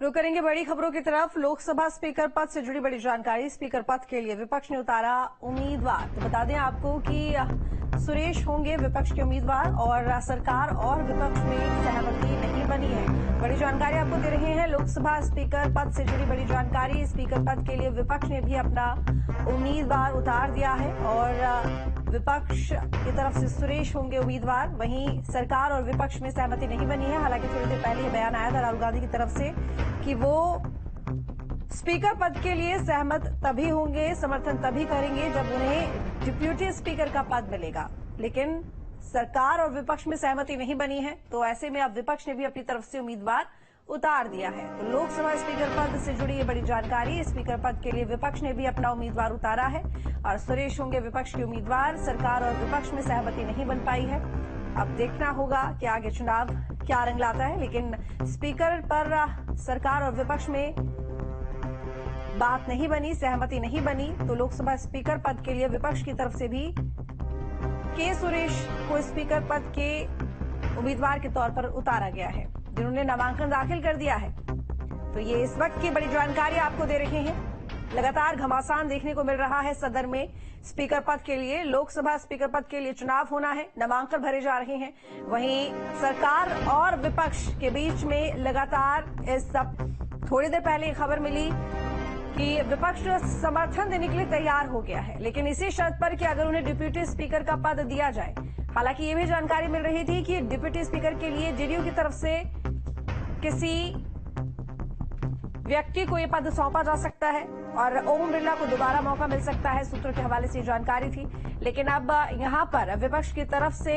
रुक करेंगे बड़ी खबरों की तरफ। लोकसभा स्पीकर पद से जुड़ी बड़ी जानकारी। स्पीकर पद के लिए विपक्ष ने उतारा उम्मीदवार। तो बता दें आपको कि सुरेश होंगे विपक्ष के उम्मीदवार और सरकार और विपक्ष में सहमति नहीं बनी है। बड़ी जानकारी आपको दे रहे हैं। लोकसभा स्पीकर पद से जुड़ी बड़ी जानकारी। स्पीकर पद के लिए विपक्ष ने भी अपना उम्मीदवार उतार दिया है और विपक्ष की तरफ से सुरेश होंगे उम्मीदवार। वहीं सरकार और विपक्ष में सहमति नहीं बनी है। हालांकि थोड़ी देर पहले बयान आया था राहुल गांधी की तरफ से कि वो स्पीकर पद के लिए सहमत तभी होंगे, समर्थन तभी करेंगे जब उन्हें डिप्यूटी स्पीकर का पद मिलेगा। लेकिन सरकार और विपक्ष में सहमति नहीं बनी है, तो ऐसे में अब विपक्ष ने भी अपनी तरफ से उम्मीदवार उतार दिया है। तो लोकसभा स्पीकर पद से जुड़ी ये बड़ी जानकारी। स्पीकर पद के लिए विपक्ष ने भी अपना उम्मीदवार उतारा है और सुरेश होंगे विपक्ष के उम्मीदवार। सरकार और विपक्ष में सहमति नहीं बन पाई है। अब देखना होगा कि आगे चुनाव क्या रंग लाता है। लेकिन स्पीकर पर सरकार और विपक्ष में बात नहीं बनी, सहमति नहीं बनी, तो लोकसभा स्पीकर पद के लिए विपक्ष की तरफ से भी के सुरेश को स्पीकर पद के उम्मीदवार के तौर पर उतारा गया है, जिन्होंने नामांकन दाखिल कर दिया है। तो ये इस वक्त की बड़ी जानकारी आपको दे रहे हैं। लगातार घमासान देखने को मिल रहा है सदन में। स्पीकर पद के लिए, लोकसभा स्पीकर पद के लिए चुनाव होना है, नामांकन भरे जा रहे हैं। वहीं सरकार और विपक्ष के बीच में लगातार थोड़ी देर पहले खबर मिली कि विपक्ष समर्थन देने के लिए तैयार हो गया है, लेकिन इसी शर्त पर कि अगर उन्हें डिप्यूटी स्पीकर का पद दिया जाए। हालांकि ये भी जानकारी मिल रही थी कि डिप्यूटी स्पीकर के लिए जेडीयू की तरफ से किसी व्यक्ति को यह पद सौंपा जा सकता है और ओम बिरला को दोबारा मौका मिल सकता है। सूत्रों के हवाले से जानकारी थी। लेकिन अब यहां पर विपक्ष की तरफ से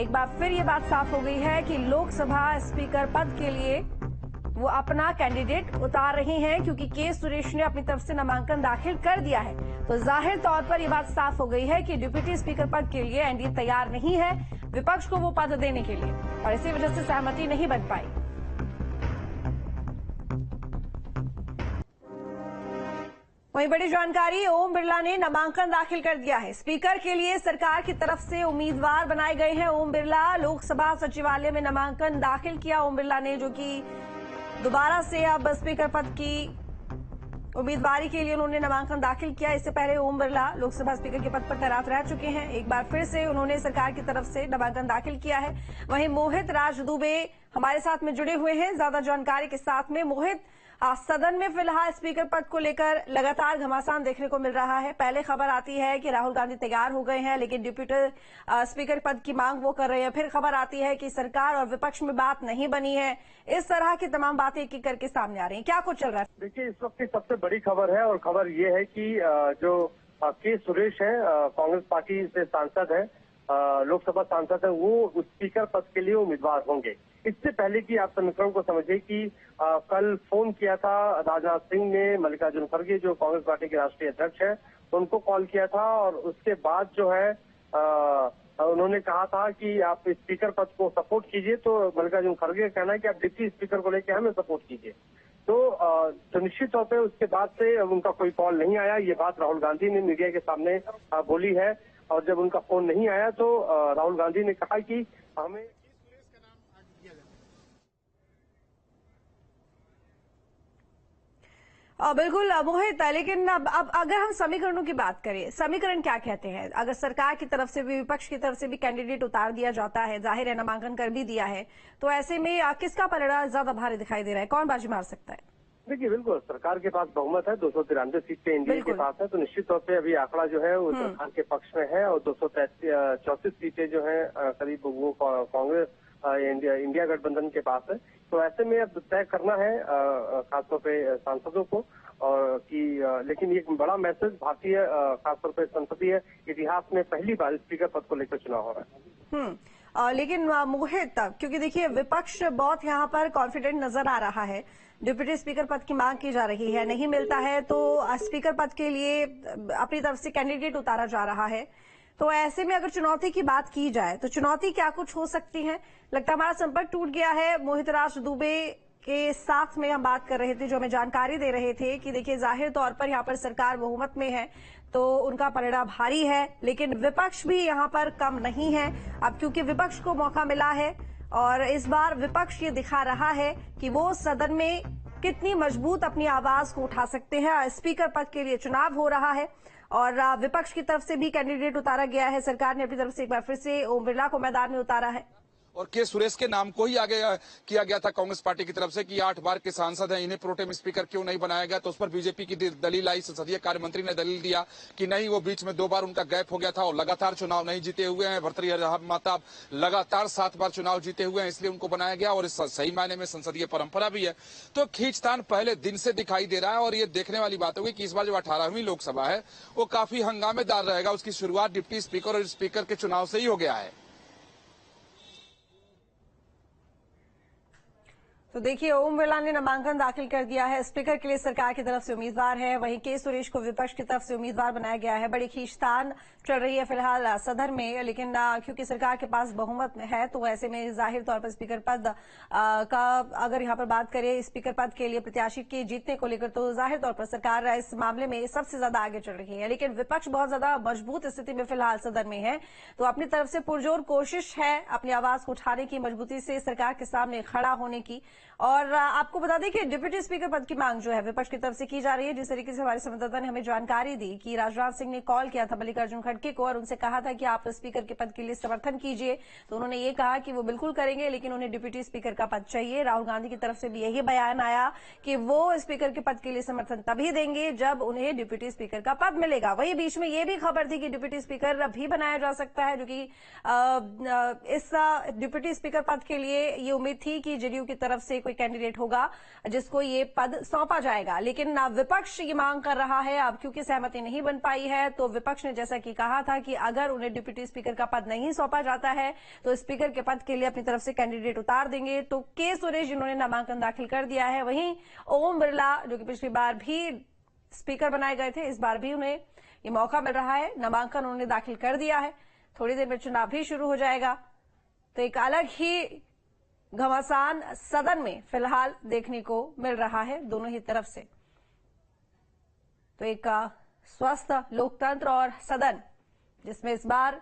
एक बार फिर ये बात साफ हो गई है कि लोकसभा स्पीकर पद के लिए वो अपना कैंडिडेट उतार रहे हैं, क्योंकि के सुरेश ने अपनी तरफ से नामांकन दाखिल कर दिया है। तो जाहिर तौर पर यह बात साफ हो गई है कि डिप्यूटी स्पीकर पद के लिए एनडीए तैयार नहीं है विपक्ष को वो पद देने के लिए, और इसी वजह से सहमति नहीं बन पाई। वहीं बड़ी जानकारी, ओम बिरला ने नामांकन दाखिल कर दिया है। स्पीकर के लिए सरकार की तरफ से उम्मीदवार बनाए गए हैं ओम बिरला। लोकसभा सचिवालय में नामांकन दाखिल किया ओम बिरला ने, जो कि दोबारा से अब स्पीकर पद की उम्मीदवारी के लिए उन्होंने नामांकन दाखिल किया। इससे पहले ओम बिरला लोकसभा स्पीकर के पद पर तैनात रह चुके हैं। एक बार फिर से उन्होंने सरकार की तरफ से नामांकन दाखिल किया है। वहीं मोहित राज दुबे हमारे साथ में जुड़े हुए हैं ज्यादा जानकारी के साथ में। मोहित, सदन में फिलहाल स्पीकर पद को लेकर लगातार घमासान देखने को मिल रहा है। पहले खबर आती है कि राहुल गांधी तैयार हो गए हैं, लेकिन डिप्यूटी स्पीकर पद की मांग वो कर रहे हैं। फिर खबर आती है कि सरकार और विपक्ष में बात नहीं बनी है। इस तरह की तमाम बातें एक एक करके सामने आ रही हैं। क्या कुछ चल रहा है? देखिए, इस वक्त की सबसे बड़ी खबर है और खबर ये है कि जो के सुरेश है, कांग्रेस पार्टी से सांसद है, लोकसभा सांसद है, वो स्पीकर पद के लिए उम्मीदवार होंगे। इससे पहले कि आप समीकरण को समझिए कि कल फोन किया था राजनाथ सिंह ने मल्लिकार्जुन खड़गे, जो कांग्रेस पार्टी के राष्ट्रीय अध्यक्ष हैं, उनको कॉल किया था और उसके बाद जो है उन्होंने कहा था कि आप स्पीकर पद को सपोर्ट कीजिए। तो मल्लिकार्जुन खड़गे का कहना है कि आप डिप्टी स्पीकर को लेकर हमें सपोर्ट कीजिए। तो निश्चित तौर पर उसके बाद से उनका कोई कॉल नहीं आया। ये बात राहुल गांधी ने मीडिया के सामने बोली है, और जब उनका फोन नहीं आया तो राहुल गांधी ने कहा कि हमें बिल्कुल मोहित, लेकिन अब अगर हम समीकरणों की बात करें, समीकरण क्या कहते हैं? अगर सरकार की तरफ से भी विपक्ष की तरफ से भी कैंडिडेट उतार दिया जाता है, जाहिर है नामांकन कर भी दिया है, तो ऐसे में किसका परिणाम ज्यादा भारी दिखाई दे रहा है? कौन बाजी मार सकता है? देखिए, बिल्कुल सरकार के पास बहुमत है, 293 सीटें एनडीए के पास है, तो निश्चित तौर पे अभी आंकड़ा जो है वो सरकार के पक्ष में है। और 234 सीटें जो है करीब वो कांग्रेस इंडिया गठबंधन के पास है। तो ऐसे में अब तय करना है खासतौर पे सांसदों को, और कि लेकिन एक बड़ा मैसेज भारतीय खासतौर पे संसदीय इतिहास में पहली बार स्पीकर पद को लेकर चुनाव हो रहा है। लेकिन मोहित, क्योंकि देखिए विपक्ष बहुत यहाँ पर कॉन्फिडेंट नजर आ रहा है। डिप्टी स्पीकर पद की मांग की जा रही है, नहीं मिलता है तो स्पीकर पद के लिए अपनी तरफ से कैंडिडेट उतारा जा रहा है। तो ऐसे में अगर चुनौती की बात की जाए तो चुनौती क्या कुछ हो सकती है? लगता है हमारा संपर्क टूट गया है। मोहित राज दुबे के साथ में हम बात कर रहे थे, जो हमें जानकारी दे रहे थे कि देखिए जाहिर तौर पर यहाँ पर सरकार बहुमत में है, तो उनका परिणाम भारी है, लेकिन विपक्ष भी यहाँ पर कम नहीं है। अब क्योंकि विपक्ष को मौका मिला है और इस बार विपक्ष ये दिखा रहा है कि वो सदन में कितनी मजबूत अपनी आवाज को उठा सकते हैं। स्पीकर पद के लिए चुनाव हो रहा है और विपक्ष की तरफ से भी कैंडिडेट उतारा गया है। सरकार ने अपनी तरफ से एक बार फिर से ओम बिरला को मैदान में उतारा है और के सुरेश के नाम को ही आगे किया गया था कांग्रेस पार्टी की तरफ से कि 8 बार के सांसद हैं, इन्हें प्रोटेम स्पीकर क्यों नहीं बनाया गया। तो उस पर बीजेपी की दलील आई, संसदीय कार्य मंत्री ने दलील दिया कि नहीं, वो बीच में 2 बार उनका गैप हो गया था और लगातार चुनाव नहीं जीते हुए हैं। भर्तृहरि महताब लगातार 7 बार चुनाव जीते हुए हैं, इसलिए उनको बनाया गया और इस सही मायने में संसदीय परंपरा भी है। तो खींचतान पहले दिन से दिखाई दे रहा है और ये देखने वाली बात होगी कि इस बार जो 18वीं लोकसभा है वो काफी हंगामेदार रहेगा। उसकी शुरुआत डिप्टी स्पीकर और स्पीकर के चुनाव से ही हो गया है। तो देखिए, ओम बिरला ने नामांकन दाखिल कर दिया है। स्पीकर के लिए सरकार की तरफ से उम्मीदवार है, वहीं के सुरेश को विपक्ष की तरफ से उम्मीदवार बनाया गया है। बड़ी खींचतान चल रही है फिलहाल सदन में, लेकिन क्योंकि सरकार के पास बहुमत है तो ऐसे में जाहिर तौर पर स्पीकर पद का अगर यहां पर बात करें स्पीकर पद के लिए प्रत्याशी के जीतने को लेकर, तो जाहिर तौर पर सरकार इस मामले में सबसे ज्यादा आगे चल रही है। लेकिन विपक्ष बहुत ज्यादा मजबूत स्थिति में फिलहाल सदन में है, तो अपनी तरफ से पुरजोर कोशिश है अपनी आवाज को उठाने की, मजबूती से सरकार के सामने खड़ा होने की। और आपको बता दें कि डिप्टी स्पीकर पद की मांग जो है विपक्ष की तरफ से की जा रही है। जिस तरीके से हमारे संवाददाता ने हमें जानकारी दी कि राजनाथ सिंह ने कॉल किया था मल्लिकार्जुन खड़गे को और उनसे कहा था कि आप स्पीकर के पद के लिए समर्थन कीजिए, तो उन्होंने ये कहा कि वो बिल्कुल करेंगे, लेकिन उन्हें डिप्टी स्पीकर का पद चाहिए। राहुल गांधी की तरफ से भी यही बयान आया कि वो स्पीकर के पद के लिए समर्थन तभी देंगे जब उन्हें डिप्टी स्पीकर का पद मिलेगा। वही बीच में ये भी खबर थी कि डिप्टी स्पीकर भी बनाया जा सकता है, जो कि इस डिप्टी स्पीकर पद के लिए ये उम्मीद थी कि जेडीयू की तरफ से कोई कैंडिडेट होगा जिसको ये पद सौंपा जाएगा। लेकिन विपक्ष ये मांग कर रहा है, अब क्योंकि सहमति नहीं बन पाई है तो विपक्ष ने जैसा कि कहा था कि अगर उन्हें डिप्टी स्पीकर का पद नहीं सौंपा जाता है तो स्पीकर के पद के लिए अपनी तरफ से कैंडिडेट उतार देंगे। तो के सुरेश जिन्होंने नामांकन दाखिल कर दिया है, वहीं ओम बिरला जो कि पिछली बार भी स्पीकर बनाए गए थे, इस बार भी उन्हें ये मौका मिल रहा है, नामांकन उन्होंने दाखिल कर दिया है। थोड़ी देर में चुनाव भी शुरू हो जाएगा, तो एक अलग ही घमासान सदन में फिलहाल देखने को मिल रहा है दोनों ही तरफ से। तो एक स्वस्थ लोकतंत्र और सदन जिसमें इस बार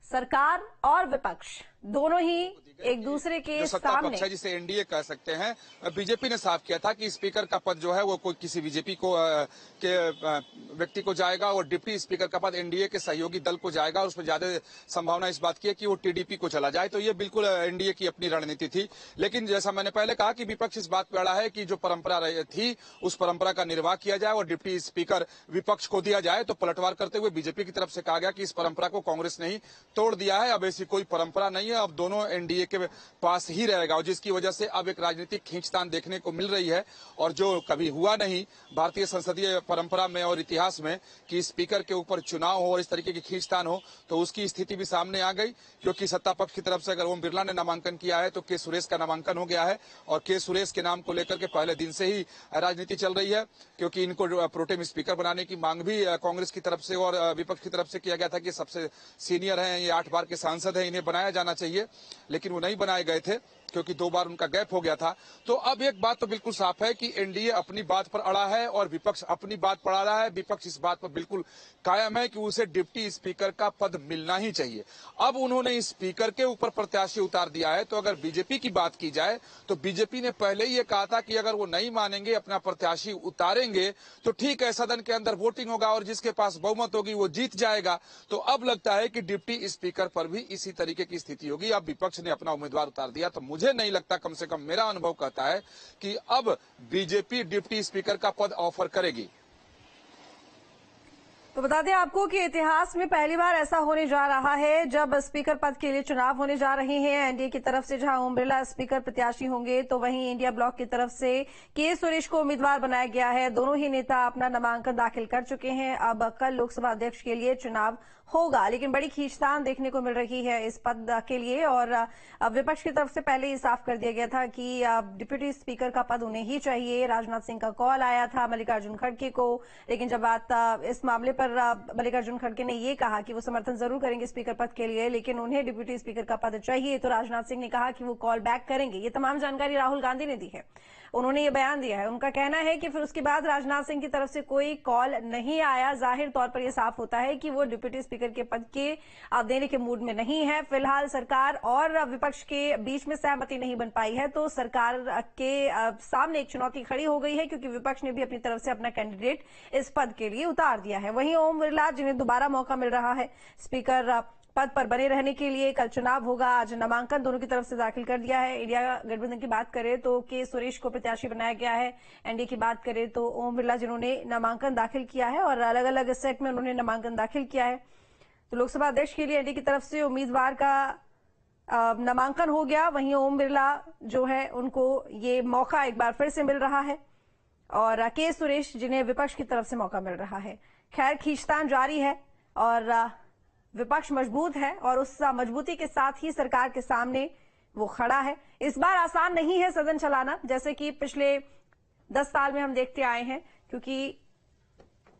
सरकार और विपक्ष दोनों ही एक दूसरे के सत्ता सामने, पक्ष है जिसे एनडीए कह सकते हैं। बीजेपी ने साफ किया था कि स्पीकर का पद जो है वो कोई किसी बीजेपी को के व्यक्ति को जाएगा और डिप्टी स्पीकर का पद एनडीए के सहयोगी दल को जाएगा और उसमें ज्यादा संभावना इस बात की है कि वो टीडीपी को चला जाए। तो ये बिल्कुल एनडीए की अपनी रणनीति थी। लेकिन जैसा मैंने पहले कहा कि विपक्ष इस बात पर अड़ा है कि जो परंपरा थी उस परंपरा का निर्वाह किया जाए और डिप्टी स्पीकर विपक्ष को दिया जाए। तो पलटवार करते हुए बीजेपी की तरफ से कहा गया कि इस परंपरा को कांग्रेस ने ही तोड़ दिया है, अब ऐसी कोई परंपरा नहीं है, अब दोनों एनडीए के पास ही रहेगा। और जिसकी वजह से अब एक राजनीतिक खींचतान देखने को मिल रही है और जो कभी हुआ नहीं भारतीय संसदीय परंपरा में और इतिहास में कि स्पीकर के ऊपर चुनाव हो और इस तरीके की खींचतान हो, तो उसकी स्थिति भी सामने आ गई। क्योंकि सत्ता पक्ष की तरफ से अगर ओम बिरला ने नामांकन किया है तो के सुरेश का नामांकन हो गया है और के सुरेश के नाम को लेकर के पहले दिन से ही राजनीति चल रही है, क्योंकि इनको प्रोटेम स्पीकर बनाने की मांग भी कांग्रेस की तरफ से और विपक्ष की तरफ से किया गया था कि सबसे सीनियर हैं, ये 8 बार के सांसद हैं, इन्हें बनाया जाना चाहिए। लेकिन वो नहीं बनाए गए थे क्योंकि 2 बार उनका गैप हो गया था। तो अब एक बात तो बिल्कुल साफ है कि एनडीए अपनी बात पर अड़ा है और विपक्ष अपनी बात पर अड़ा है। विपक्ष इस बात पर बिल्कुल कायम है कि उसे डिप्टी स्पीकर का पद मिलना ही चाहिए। अब उन्होंने स्पीकर के ऊपर प्रत्याशी उतार दिया है। तो अगर बीजेपी की बात की जाए तो बीजेपी ने पहले ही ये कहा था कि अगर वो नहीं मानेंगे, अपना प्रत्याशी उतारेंगे तो ठीक है, सदन के अंदर वोटिंग होगा और जिसके पास बहुमत होगी वो जीत जाएगा। तो अब लगता है कि डिप्टी स्पीकर पर भी इसी तरीके की स्थिति होगी। अब विपक्ष ने अपना उम्मीदवार उतार दिया, तो मुझे नहीं लगता, कम से कम मेरा अनुभव कहता है कि अब बीजेपी डिप्टी स्पीकर का पद ऑफर करेगी। तो बता दें आपको कि इतिहास में पहली बार ऐसा होने जा रहा है जब स्पीकर पद के लिए चुनाव होने जा रहे हैं। एनडीए की तरफ से जहां ओम बिरला स्पीकर प्रत्याशी होंगे तो वहीं इंडिया ब्लॉक की तरफ से के सुरेश को उम्मीदवार बनाया गया है। दोनों ही नेता अपना नामांकन दाखिल कर चुके हैं। अब कल लोकसभा अध्यक्ष के लिए चुनाव होगा, लेकिन बड़ी खींचतान देखने को मिल रही है इस पद के लिए। और विपक्ष की तरफ से पहले ही साफ कर दिया गया था कि डिप्टी स्पीकर का पद उन्हें ही चाहिए। राजनाथ सिंह का कॉल आया था मल्लिकार्जुन खड़गे को, लेकिन जब बात इस मामले पर मल्लिकार्जुन खड़गे ने ये कहा कि वो समर्थन जरूर करेंगे स्पीकर पद के लिए, लेकिन उन्हें डिप्टी स्पीकर का पद चाहिए। तो राजनाथ सिंह ने कहा कि वो कॉल बैक करेंगे। ये तमाम जानकारी राहुल गांधी ने दी है, उन्होंने ये बयान दिया है। उनका कहना है कि फिर उसके बाद राजनाथ सिंह की तरफ से कोई कॉल नहीं आया। जाहिर तौर पर यह साफ होता है कि वो डिप्टी स्पीकर के पद के देने के मूड में नहीं है। फिलहाल सरकार और विपक्ष के बीच में सहमति नहीं बन पाई है, तो सरकार के सामने एक चुनौती खड़ी हो गई है, क्योंकि विपक्ष ने भी अपनी तरफ से अपना कैंडिडेट इस पद के लिए उतार दिया है। वहीं ओम बिरला, जिन्हें दोबारा मौका मिल रहा है स्पीकर पद पर बने रहने के लिए, कल चुनाव होगा, आज नामांकन दोनों की तरफ से दाखिल कर दिया है। इंडिया गठबंधन की बात करें तो के सुरेश को प्रत्याशी बनाया गया है। एनडीए की बात करें तो ओम बिरला, जिन्होंने नामांकन दाखिल किया है और अलग अलग सेट में उन्होंने नामांकन दाखिल किया है। तो लोकसभा अध्यक्ष के लिए एनडीए की तरफ से उम्मीदवार का नामांकन हो गया। वहीं ओम बिरला जो है, उनको ये मौका एक बार फिर से मिल रहा है, और के सुरेश, जिन्हें विपक्ष की तरफ से मौका मिल रहा है। खैर, खींचतान जारी है और विपक्ष मजबूत है, और उस मजबूती के साथ ही सरकार के सामने वो खड़ा है। इस बार आसान नहीं है सदन चलाना, जैसे कि पिछले 10 साल में हम देखते आए हैं, क्योंकि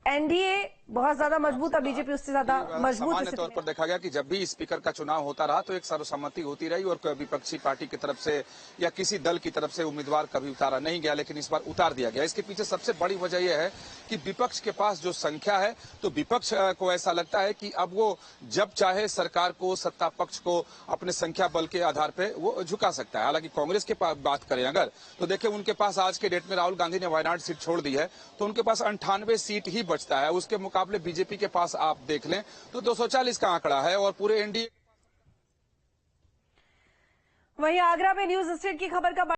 एनडीए बहुत ज्यादा मजबूत है, बीजेपी उससे ज्यादा मजबूत। सामान्य तौर पर देखा गया कि जब भी स्पीकर का चुनाव होता रहा तो एक सर्वसम्मति होती रही और विपक्षी पार्टी की तरफ से या किसी दल की तरफ से उम्मीदवार कभी उतारा नहीं गया, लेकिन इस बार उतार दिया गया। इसके पीछे सबसे बड़ी वजह यह है कि विपक्ष के पास जो संख्या है, तो विपक्ष को ऐसा लगता है कि अब वो जब चाहे सरकार को, सत्ता पक्ष को अपने संख्या बल के आधार पर वो झुका सकता है। हालांकि कांग्रेस के पास बात करें अगर, तो देखिए उनके पास आज के डेट में राहुल गांधी ने वायनाड सीट छोड़ दी है, तो उनके पास 98 सीट ही बचता है। उसके मुकाबले बीजेपी के पास आप देख लें तो 240 का आंकड़ा है, और पूरे एनडीए। वहीं आगरा में न्यूज स्टेट की खबर का